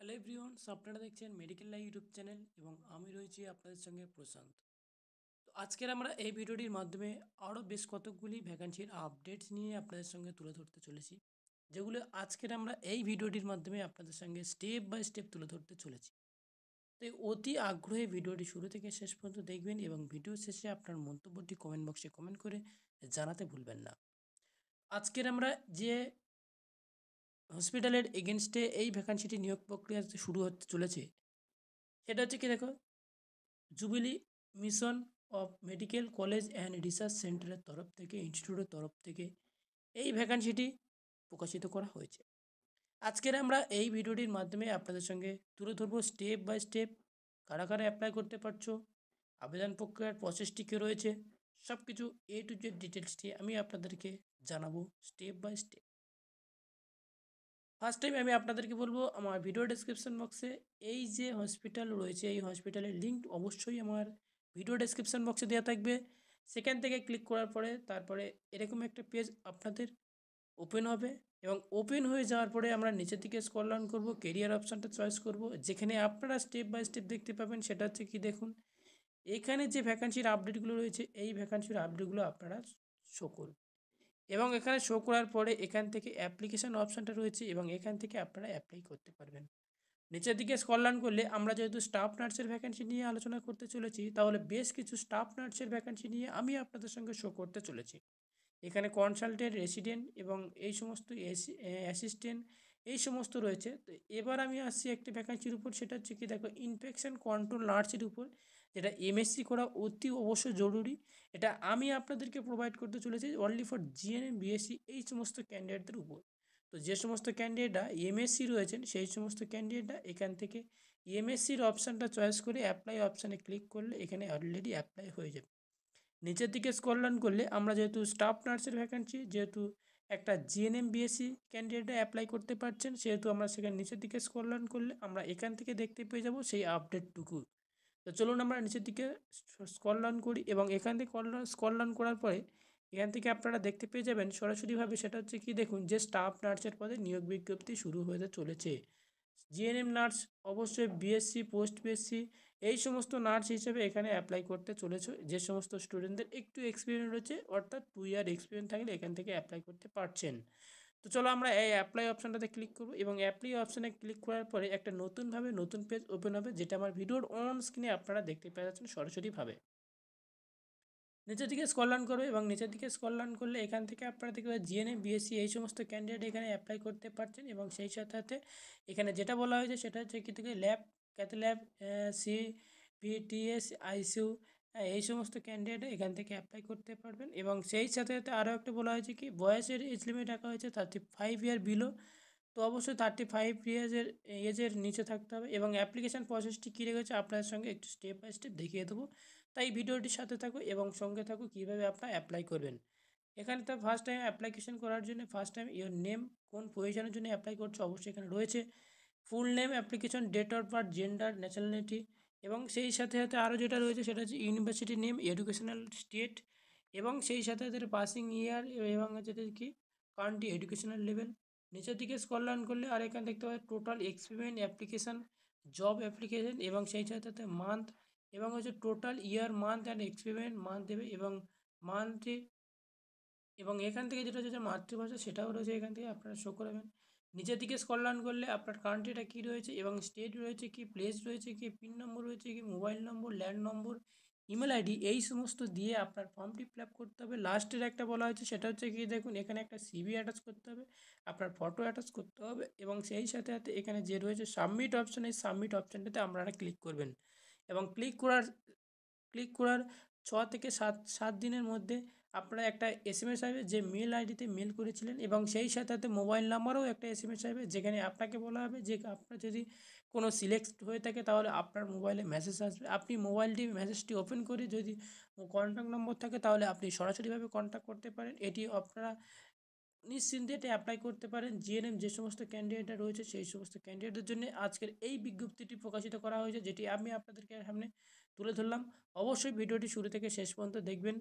Hello everyone, আপনারা দেখছেন medical live YouTube channel এবং আমি রয়েছি আপনাদের সঙ্গে প্রশান্ত। তো আজকের আমরা এই ভিডিওটির মাধ্যমে আরও বেশ কতকগুলি ভ্যাকান্সির আপডেটস নিয়ে আপনাদের সঙ্গে তুলে ধরতে চলেছি, যেগুলো আজকের আমরা এই ভিডিওটির মাধ্যমে আপনাদের সঙ্গে স্টেপ বাই স্টেপ তুলে ধরতে চলেছি। তাই অতি আগ্রহে ভিডিওটি শুরু থেকে শেষ পর্যন্ত দেখবেন এবং ভিডিও শেষে আপনার মন্তব্যটি কমেন্ট বক্সে কমেন্ট করে জানাতে ভুলবেন না। আজকের আমরা যে হসপিটালের এগেনস্টে এই ভ্যাকান্সিটি নিয়োগ প্রক্রিয়া শুরু হতে চলেছে সেটা হচ্ছে কি দেখো, jubilee mission of medical college and research সেন্টারের তরফ থেকে, ইনস্টিটিউটের তরফ থেকে এই ভ্যাকান্সিটি প্রকাশিত করা হয়েছে। আজকের আমরা এই ভিডিওটির মাধ্যমে আপনাদের সঙ্গে তুলে ধরবো স্টেপ বাই স্টেপ কারা কারা অ্যাপ্লাই করতে পারছো, আবেদন প্রক্রিয়ার প্রসেসটি কী রয়েছে, সব কিছু এ টু জেড ডিটেলসটি আমি আপনাদেরকে জানাবো step by step. First time আমি আপনাদেরকে বলবো, আমার ভিডিও ডেসক্রিপশন বক্সে এই যে হসপিটাল রয়েছে এই হসপিটালের লিঙ্ক অবশ্যই আমার ভিডিও ডেসক্রিপশন বক্সে দেওয়া থাকবে। সেখান থেকে ক্লিক করার পরে তারপরে এরকম একটা পেজ আপনাদের ওপেন হবে এবং ওপেন হয়ে যাওয়ার পরে আমরা নিচের দিকে স্ক্রল ডাউন করব, কেরিয়ার অপশানটা চয়েস করব। যেখানে আপনারা স্টেপ বাই স্টেপ দেখতে পাবেন সেটা হচ্ছে কি দেখুন, এখানে যে ভ্যাকান্সির আপডেটগুলো রয়েছে এই ভ্যাকান্সির আপডেটগুলো আপনারা শো করুন এবং এখানে শো করার পরে এখান থেকে অ্যাপ্লিকেশান অপশানটা রয়েছে এবং এখান থেকে আপনারা অ্যাপ্লাই করতে পারবেন। নিচের দিকে স্ক্রল ডাউন করলে আমরা যেহেতু স্টাফ নার্সের ভ্যাকান্সি নিয়ে আলোচনা করতে চলেছি, তাহলে বেশ কিছু স্টাফ নার্সের ভ্যাকান্সি নিয়ে আমি আপনাদের সঙ্গে শো করতে চলেছি। এখানে কনসালটেন্ট, রেসিডেন্ট এবং এই সমস্ত অ্যাসিস্ট্যান্ট এই সমস্ত রয়েছে। তো এবার আমি আসছি একটি ভ্যাকান্সির উপর, সেটা হচ্ছে কি দেখো, ইনফেকশন কন্ট্রোল নার্সের উপর, যেটা এমএসসি করা অতি অবশ্যই জরুরি। এটা আমি আপনাদেরকে প্রোভাইড করতে চলেছি অনলি ফর জিএনএম, বিএসসি এই সমস্ত ক্যান্ডিডেটদের উপর। তো যে সমস্ত ক্যান্ডিডেটরা এমএসসি রয়েছেন সেই সমস্ত ক্যান্ডিডেটরা এখান থেকে এমএসসির অপশানটা চয়েস করে অ্যাপ্লাই অপশানে ক্লিক করলে এখানে অলরেডি অ্যাপ্লাই হয়ে যাবে। নিচের দিকে স্ক্রল ডাউন করলে আমরা যেহেতু স্টাফ নার্সের ভ্যাকান্সি, যেহেতু একটা জিএনএম বিএসসি ক্যান্ডিডেটরা অ্যাপ্লাই করতে পারছেন, সেহেতু আমরা সেখানে নিচের দিকে স্ক্রল ডাউন করলে আমরা এখান থেকে দেখতে পেয়ে যাব সেই আপডেটটুকু। তো চলুন আমরা নিচের দিকে স্ক্রল ডাউন করি এবং এখান থেকে স্ক্রল ডাউন করার পরে এখান থেকে আপনারা দেখতে পেয়ে যাবেন সরাসরিভাবে, সেটা হচ্ছে কি দেখুন, যে স্টাফ নার্সের পদে নিয়োগ বিজ্ঞপ্তি শুরু হতে চলেছে। জিএনএম নার্স অবশ্যই বিএসসি, পোস্ট বিএসসি এই সমস্ত নার্স হিসেবে এখানে অ্যাপ্লাই করতে চলেছে। যে সমস্ত স্টুডেন্টদের একটু এক্সপিরিয়েন্স রয়েছে, অর্থাৎ 2 ইয়ার এক্সপিরিয়েন্স থাকলে এখান থেকে অ্যাপ্লাই করতে পারছেন। তো চলো আমরা এই অ্যাপ্লাই অপশানটাতে ক্লিক করব এবং অ্যাপ্লাই অপশানে ক্লিক করার পরে একটা নতুন পেজ ওপেন হবে, যেটা আমার ভিডিওর অন স্ক্রিনে আপনারা দেখতে পেয়ে যাচ্ছেন সরাসরিভাবে। নিচের দিকে স্ক্রল ডাউন করবে এবং নিচের দিকে স্ক্রল ডাউন করলে এখান থেকে আপনারা দেখবেন জিএনএম, বিএসসি এই সমস্ত ক্যান্ডিডেট এখানে অ্যাপ্লাই করতে পারছেন এবং সেই সাথে সাথে এখানে যেটা বলা হয়েছে সেটা হচ্ছে কি থেকে ল্যাব, ক্যাথ ল্যাব, সিপিটিএস, আইসিইউ এই সমস্ত ক্যান্ডিডেট এখান থেকে অ্যাপ্লাই করতে পারবেন এবং সেই সাথে সাথে আরও একটা বলা হয়েছে কি বয়সের এজ লিমিট রাখা হয়েছে 35 ইয়ার বিলো। তো অবশ্যই 35 ইয়ার্সের এজের নিচে থাকতে হবে এবং অ্যাপ্লিকেশান প্রসেসটি কী রেখেছে আপনাদের সঙ্গে একটু স্টেপ বাই স্টেপ দেখিয়ে দেবো। তাই ভিডিওটির সাথে থাকো এবং সঙ্গে থাকো কীভাবে আপনারা অ্যাপ্লাই করবেন। এখানে তো ফার্স্ট টাইম অ্যাপ্লিকেশন করার জন্য ফার্স্ট টাইম ইওর নেম, কোন পজিশনের জন্য অ্যাপ্লাই করছো অবশ্যই এখানে রয়েছে। Full name, application, date of birth, gender, nationality এবং সেই সাথে সাথে আরও যেটা রয়েছে সেটা হচ্ছে ইউনিভার্সিটি নেম, এডুকেশনাল স্টেট এবং সেই সাথে সাথে পাসিং ইয়ার এবং যেটা কি কান্ট্রি এডুকেশনাল লেভেল। নিচের দিকে স্ক্রল ডাউন করলে আর এখানে দেখতে পাবেন total experience, application, job application এবং সেই সাথে সাথে মান্থ এবং হচ্ছে total year, month and experience month দেবে এবং মান্থে এবং এখান থেকে যেটা হচ্ছে যে মাতৃভাষা সেটাও রয়েছে, এখান থেকে আপনারা শো করাবেন। নিচের দিকে স্ক্রল ডাউন করলে আপনার কান্ট্রিটা কী রয়েছে এবং স্টেট রয়েছে কি, প্লেস রয়েছে কি, পিন নম্বর রয়েছে কি, মোবাইল নম্বর, ল্যান্ড নম্বর, ইমেল আইডি এই সমস্ত দিয়ে আপনার ফর্মটি ফিল আপ করতে হবে। লাস্টের একটা বলা হয়েছে সেটা হচ্ছে কি দেখুন, এখানে একটা সিভি অ্যাটাচ করতে হবে, আপনার ফটো অ্যাটাচ করতে হবে এবং সেই সাথে সাথে এখানে যে রয়েছে সাবমিট অপশান, এই সাবমিট অপশানটাতে আপনারা ক্লিক করবেন এবং ক্লিক করার 6 থেকে 7 দিনের মধ্যে আপনারা একটা এসএমএস আসবে যে মেল আইডিতে মেল করেছিলেন এবং সেই সাথে সাথে মোবাইল নাম্বারও একটা এসএমএস আসবে, যেখানে আপনাকে বলা হবে যে আপনার যদি কোনো সিলেক্ট হয়ে থাকে তাহলে আপনার মোবাইলে মেসেজ আসবে। আপনি মোবাইলটি মেসেজটি ওপেন করে যদি কন্ট্যাক্ট নম্বর থাকে তাহলে আপনি সরাসরিভাবে কন্ট্যাক্ট করতে পারেন। এটি আপনারা নিশ্চিন্তে এটা অ্যাপ্লাই করতে পারেন। জিএনএম যে সমস্ত ক্যান্ডিডেটরা রয়েছে সেই সমস্ত ক্যান্ডিডেটদের জন্য আজকের এই বিজ্ঞপ্তিটি প্রকাশিত করা হয়েছে, যেটি আমি আপনাদেরকে সামনে তুলে ধরলাম। অবশ্যই ভিডিওটি শুরু থেকে শেষ পর্যন্ত দেখবেন।